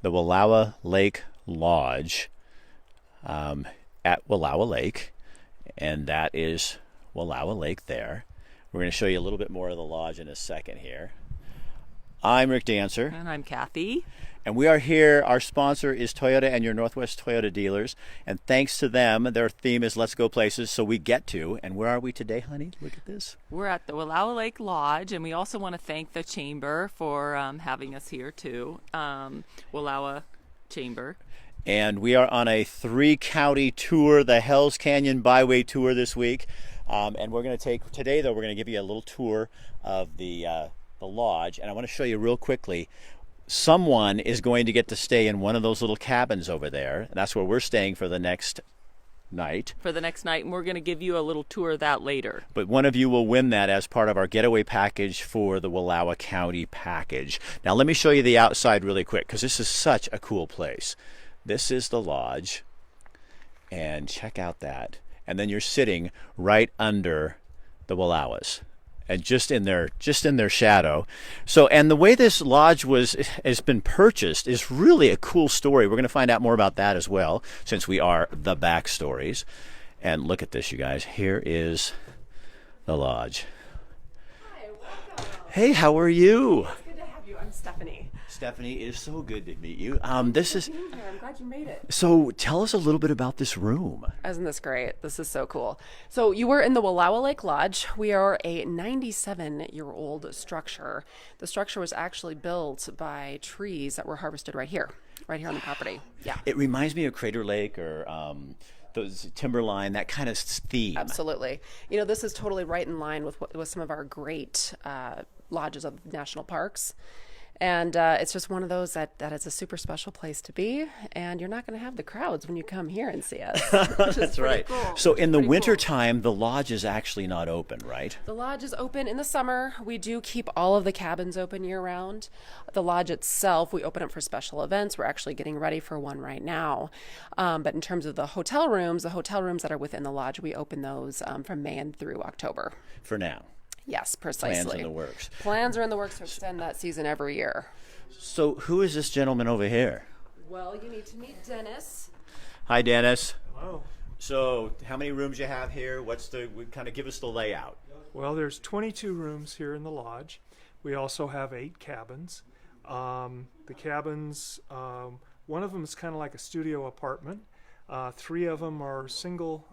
the Wallow Lake Lodge at Wallow Lake, and that is Wallow Lake there. We're going to show you a little bit more of the lodge in a second here. I'm Rick Dancer. And I'm Kathy. And we are here. Our sponsor is Toyota and your Northwest Toyota dealers. And thanks to them, their theme is Let's Go Places, so we get to. And where are we today, honey? Look at this. We're at the Wallow Lake Lodge, and we also want to thank the Chamber for having us here, too. Wallowa Chamber. And we are on a 3-county tour, the Hells Canyon Byway Tour this week. And we're going to take, today though, we're going to give you a little tour of the lodge. And I want to show you real quickly, someone is going to get to stay in one of those little cabins over there. And that's where we're staying for the next night. And we're going to give you a little tour of that later. But one of you will win that as part of our getaway package for the Wallowa County package. Now let me show you the outside really quick, because this is such a cool place. This is the lodge, and check out that. And then you're sitting right under the Wallowas, and just in their shadow. So, and the way this lodge has been purchased is really a cool story. We're going to find out more about that as well, since we are the backstories. And look at this, you guys. Here is the lodge. Hi, welcome. Hey, how are you? It's good to have you. I'm Stephanie. Stephanie, it is so good to meet you. Being here. I'm glad you made it. So tell us a little bit about this room. Isn't this great? This is so cool. So you were in the Wallow Lake Lodge. We are a 97-year-old structure. The structure was actually built by trees that were harvested right here on the property. Yeah. It reminds me of Crater Lake or those Timberline, that kind of theme. Absolutely. You know, this is totally right in line with some of our great lodges of national parks. And it's just one of those that is a super special place to be, and you're not going to have the crowds when you come here and see us. That's right. Cool. So in the winter time, the lodge is actually not open, right? The lodge is open in the summer. We do keep all of the cabins open year-round. The lodge itself, we open up for special events. We're actually getting ready for one right now. But in terms of the hotel rooms that are within the lodge, we open those from May and through October. For now. Yes, precisely. Plans in the works. Plans are in the works to extend that season every year. So who is this gentleman over here? Well, you need to meet Dennis. Hi, Dennis. Hello. So how many rooms you have here? Kind of give us the layout. Well, there's 22 rooms here in the lodge. We also have 8 cabins. The cabins, one of them is kind of like a studio apartment. 3 of them are single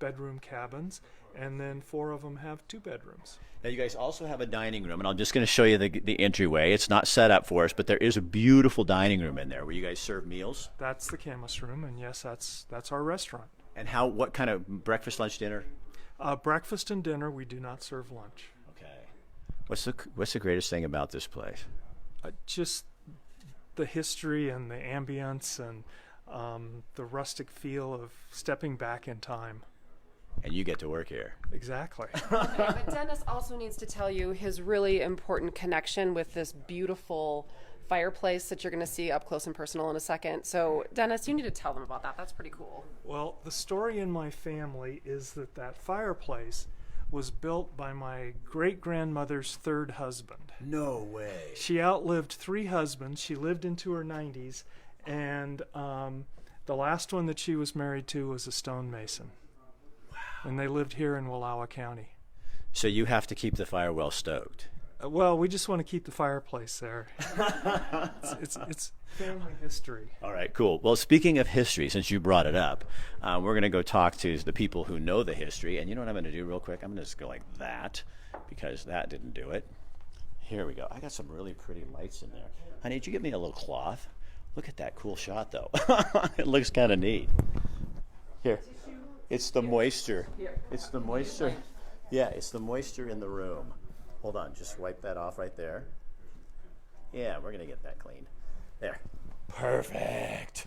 bedroom cabins, and then 4 of them have 2 bedrooms. Now you guys also have a dining room, and I'm just going to show you the entryway. It's not set up for us, but there is a beautiful dining room in there where you guys serve meals. That's the Camus room, and yes, that's our restaurant. And what kind of breakfast, lunch, dinner? Breakfast and dinner. We do not serve lunch. Okay. What's the greatest thing about this place? Just the history and the ambience and the rustic feel of stepping back in time. And you get to work here. Exactly. Okay, but Dennis also needs to tell you his really important connection with this beautiful fireplace that you're going to see up close and personal in a second. So, Dennis, you need to tell them about that. That's pretty cool. Well, the story in my family is that fireplace was built by my great-grandmother's 3rd husband. No way. She outlived 3 husbands. She lived into her 90s, and the last one that she was married to was a stonemason. And they lived here in Wallowa County. So you have to keep the fire well stoked. Well, we just want to keep the fireplace there. It's family history. All right, cool. Well, speaking of history, since you brought it up, we're going to go talk to the people who know the history. And you know what I'm going to do real quick? I'm going to just go like that, because that didn't do it. Here we go. I got some really pretty lights in there. Honey, did you get me a little cloth? Look at that cool shot, though. It looks kind of neat. Here. It's the moisture. It's the moisture. Yeah, it's the moisture in the room. Hold on, just wipe that off right there. Yeah, we're going to get that cleaned. There. Perfect.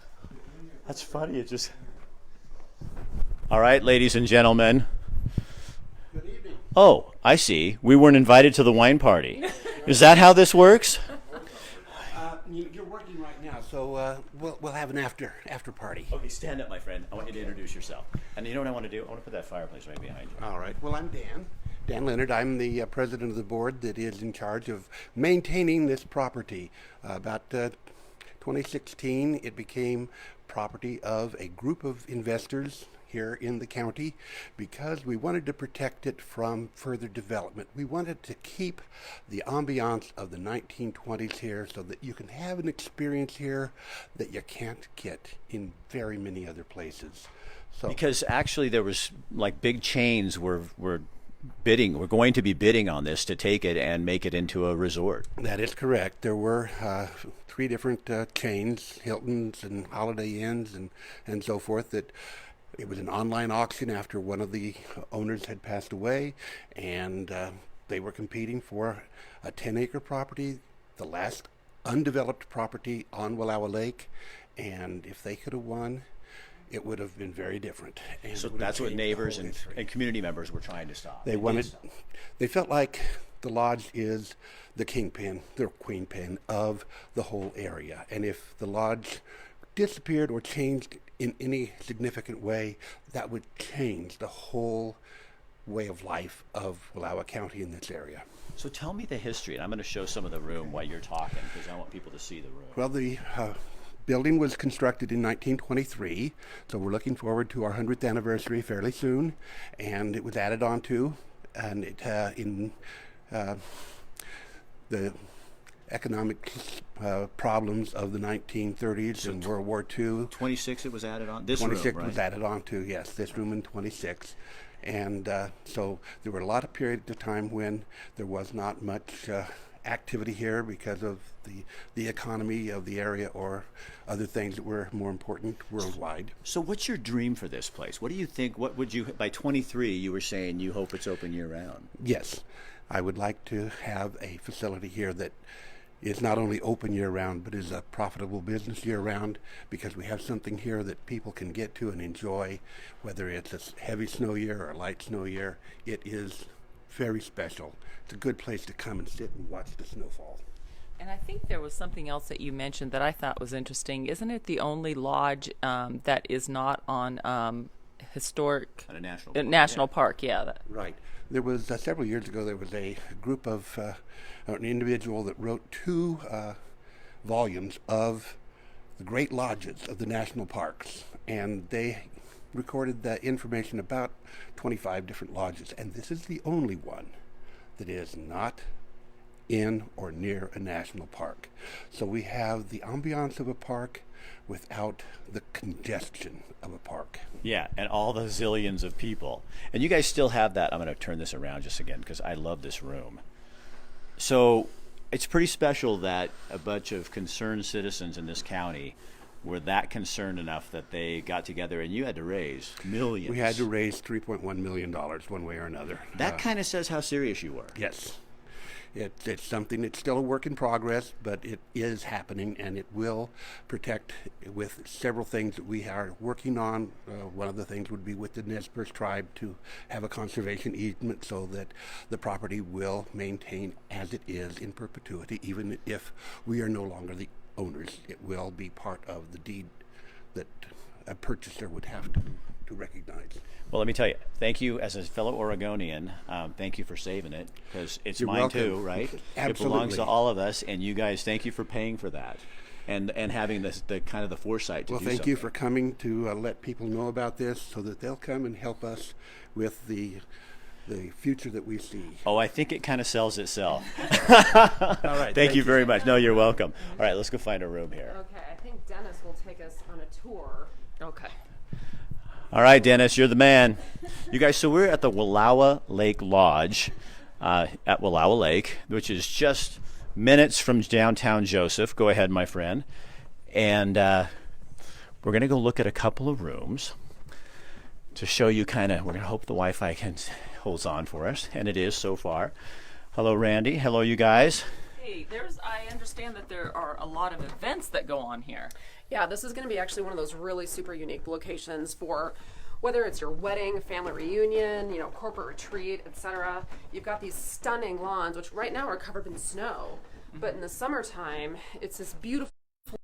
That's funny. It just... All right, ladies and gentlemen. Good evening. Oh, I see. We weren't invited to the wine party. Is that how this works? You're working right now, so we'll have an after party. Okay, stand up, my friend. I want you to introduce yourself. And you know what I want to do? I want to put that fireplace right behind you. All right. Well, I'm Dan Leonard. I'm the president of the board that is in charge of maintaining this property. About 2016, it became property of a group of investors here in the county because we wanted to protect it from further development. We wanted to keep the ambiance of the 1920s here so that you can have an experience here that you can't get in very many other places. So, Because actually there was like big chains were bidding. We're going to be bidding on this to take it and make it into a resort. that is correct. There were 3 different chains, Hilton's and Holiday Inns and so forth, that it was an online auction after one of the owners had passed away, and they were competing for a 10-acre property, the last undeveloped property on Wallow Lake, and if they could have won, it would have been very different. And So it would have that's what changed the neighbors whole and, history. and community members were trying to stop. They did wanted, stop. they felt like the lodge is the kingpin, the queen pin of the whole area. And if the lodge disappeared or changed in any significant way, that would change the whole way of life of Wallowa County in this area. So tell me the history, and I'm going to show some of the room while you're talking because I want people to see the room. Well, the building was constructed in 1923, so we're looking forward to our 100th anniversary fairly soon, and it was added on to, and it in the economic problems of the 1930s and World War II. 26 it was added on? This 26 room, right? was added on to, yes, this room in 26. And so there were a lot of periods of time when there was not much activity here because of the economy of the area or other things that were more important worldwide. So what's your dream for this place? What do you think, what would you, by 23 you were saying you hope it's open year round? Yes, I would like to have a facility here that is not only open year-round, but is a profitable business year-round, because we have something here that people can get to and enjoy, whether it's a heavy snow year or a light snow year. It is very special. It's a good place to come and sit and watch the snowfall. And I think there was something else that you mentioned that I thought was interesting. Isn't it the only lodge that is not on historic At a national park, national yeah. park? Yeah. Right. There was several years ago. There was a group of an individual that wrote 2 volumes of the great lodges of the national parks, and they recorded the information about 25 different lodges. And this is the only one that is not in or near a national park. So we have the ambiance of a park without the congestion of a park. Yeah, and all the zillions of people. And you guys still have that. I'm going to turn this around just again because I love this room. So it's pretty special that a bunch of concerned citizens in this county were that concerned enough that they got together and you had to raise millions. We had to raise $3.1 million one way or another. That kind of says how serious you were. Yes. It's something that's still a work in progress, but it is happening, and it will protect with several things that we are working on. One of the things would be with the Nez Perce tribe to have a conservation easement so that the property will maintain as it is in perpetuity, even if we are no longer the owners. It will be part of the deed that a purchaser would have to recognize. Well, let me tell you, thank you as a fellow Oregonian. Thank you for saving it because it's You're mine welcome. too, right? Absolutely. It belongs to all of us, and you guys, thank you for paying for that, and having this the kind of the foresight to Well, do thank something. you for coming to let people know about this so that they'll come and help us with the future that we see. Oh, I think it kind of sells itself. All right. Thank you very much. No, you're welcome. All right, let's go find a room here. Okay, I think Dennis will take us on a tour. Okay. All right, Dennis, you're the man. You guys, so we're at the Wallow Lake Lodge at Wallow Lake, which is just minutes from downtown Joseph. Go ahead, my friend. And we're going to go look at a couple of rooms to show you kind of, we're going to hope the Wi-Fi holds on for us, and it is so far. Hello, Randy. Hello, you guys. Hey, I understand that there are a lot of events that go on here. Yeah, this is going to be actually one of those really super unique locations for whether it's your wedding, family reunion, corporate retreat, etc. You've got these stunning lawns, which right now are covered in snow. But in the summertime, it's this beautiful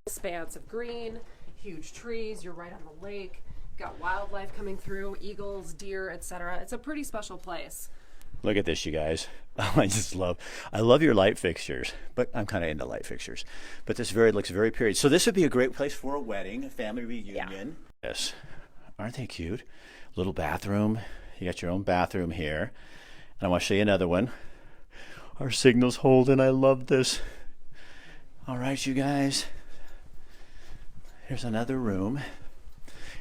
expanse of green, huge trees. You're right on the lake. You've got wildlife coming through, eagles, deer, etc. It's a pretty special place. Look at this, you guys. I love your light fixtures, but I'm kind of into light fixtures. But this looks very period. So this would be a great place for a wedding, a family reunion. Yeah. Yes. Aren't they cute? Little bathroom. You got your own bathroom here. And I want to show you another one. Our signal's holding. I love this. All right, you guys. Here's another room.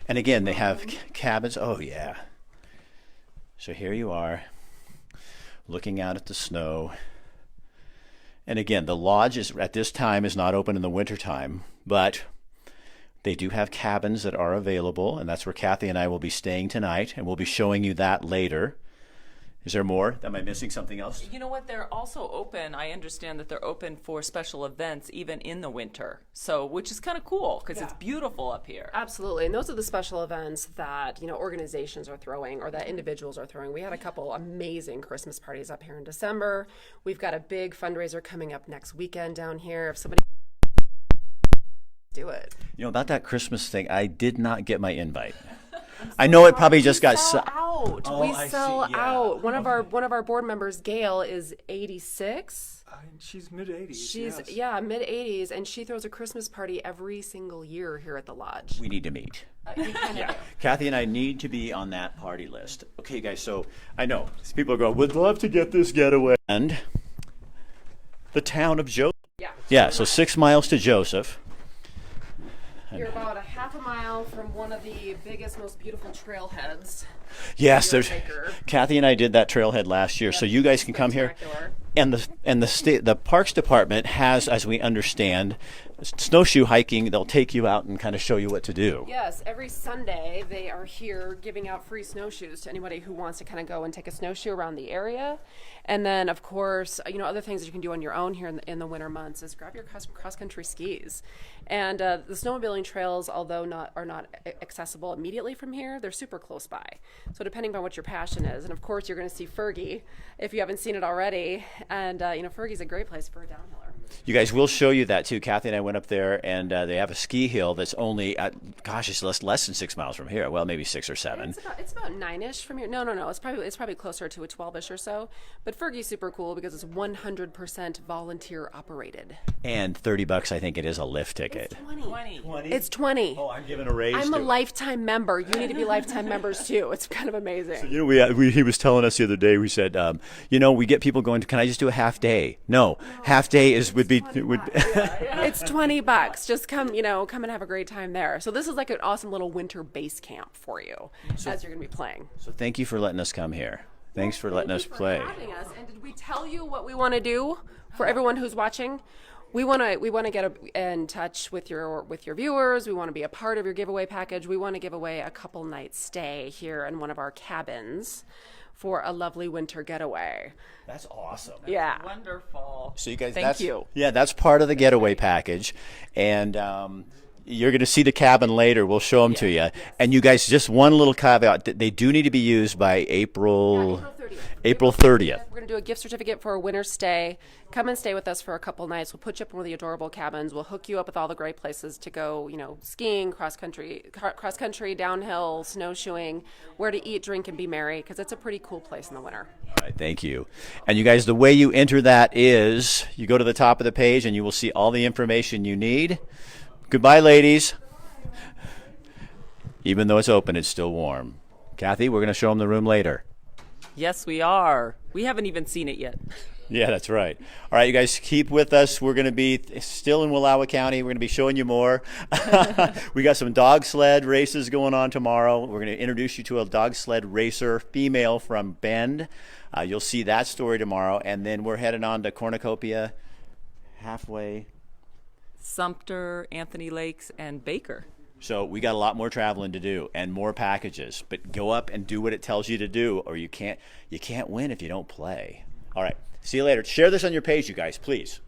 And again, they have cabins. Oh, yeah. So here you are, looking out at the snow. And again, the lodge at this time is not open in the wintertime, but they do have cabins that are available, and that's where Kathy and I will be staying tonight, and we'll be showing you that later. Is there more? Am I missing something else? You know what? They're also open. I understand that they're open for special events even in the winter. So, which is kind of cool because it's beautiful up here. Absolutely. And those are the special events that, organizations are throwing or that individuals are throwing. We had a couple amazing Christmas parties up here in December. We've got a big fundraiser coming up next weekend down here. If somebody do it. About that Christmas thing, I did not get my invite. I know it probably just got out. Oh, We I sell see, yeah. out. One of our board members, Gail, is 86. She's mid-80s. She's yes. mid-80s, and she throws a Christmas party every single year here at the lodge. We need to meet. You kind of do. Kathy and I need to be on that party list. Okay, guys, so I know people are going, would love to get this getaway. And the town of Joseph. Yeah, so 6 miles to Joseph. You're about a half a mile from one of the biggest, most beautiful trailheads. Yes, You're there's. a hiker. Kathy and I did that trailhead last year, so you guys can come here. Spectacular. And the Parks Department has, as we understand, snowshoe hiking. They'll take you out and kind of show you what to do. Yes, every Sunday they are here giving out free snowshoes to anybody who wants to kind of go and take a snowshoe around the area. And then, of course, other things that you can do on your own here in the winter months is grab your cross-country skis. And the snowmobiling trails, although are not accessible immediately from here, they're super close by. So depending on what your passion is, and of course you're going to see Fergie if you haven't seen it already. And Fergie's a great place for a downhiller. You guys, we'll show you that too. Kathy and I went up there, and they have a ski hill that's only it's less than 6 miles from here. Well, maybe 6 or 7. It's about 9-ish from here. No. It's probably closer to a 12-ish or so. But Fergie's super cool because it's 100% volunteer operated. And $30, I think it is a lift ticket. It's 20. It's 20. Oh, I'm giving a raise. I'm a lifetime member. You need to be lifetime members too. It's kind of amazing. He was telling us the other day. We said, we get people going. Can I just do a half day? No, half day would be. It's $20. Just come and have a great time there. So this is like an awesome little winter base camp for you as you're going to be playing. So thank you for letting us come here. Thanks for letting us play. Having us. And did we tell you what we want to do for everyone who's watching? We want to get in touch with your viewers. We want to be a part of your giveaway package. We want to give away a couple nights stay here in one of our cabins for a lovely winter getaway. That's awesome. Yeah. Wonderful. So you guys, Thank you. Yeah, that's part of the getaway package, and you're going to see the cabin later. We'll show them to you. Yes. And you guys, just one little caveat: they do need to be used by April 30th. We're going to do a gift certificate for a winter stay. Come and stay with us for a couple nights. We'll put you up in one of the adorable cabins. We'll hook you up with all the great places to go, skiing, cross country, downhill, snowshoeing, where to eat, drink, and be merry, because it's a pretty cool place in the winter. All right, thank you. And you guys, the way you enter that is you go to the top of the page and you will see all the information you need. Goodbye, ladies. Even though it's open, it's still warm. Kathy, we're going to show them the room later. Yes, we are. We haven't even seen it yet. Yeah, that's right. All right, you guys, keep with us. We're going to be still in Wallowa County. We're going to be showing you more. We got some dog sled races going on tomorrow. We're going to introduce you to a dog sled racer, female from Bend. You'll see that story tomorrow. And then we're heading on to Cornucopia, halfway. Sumter, Anthony Lakes, and Baker. So we got a lot more traveling to do and more packages. But go up and do what it tells you to do, or you can't win if you don't play. All right. See you later. Share this on your page, you guys, please.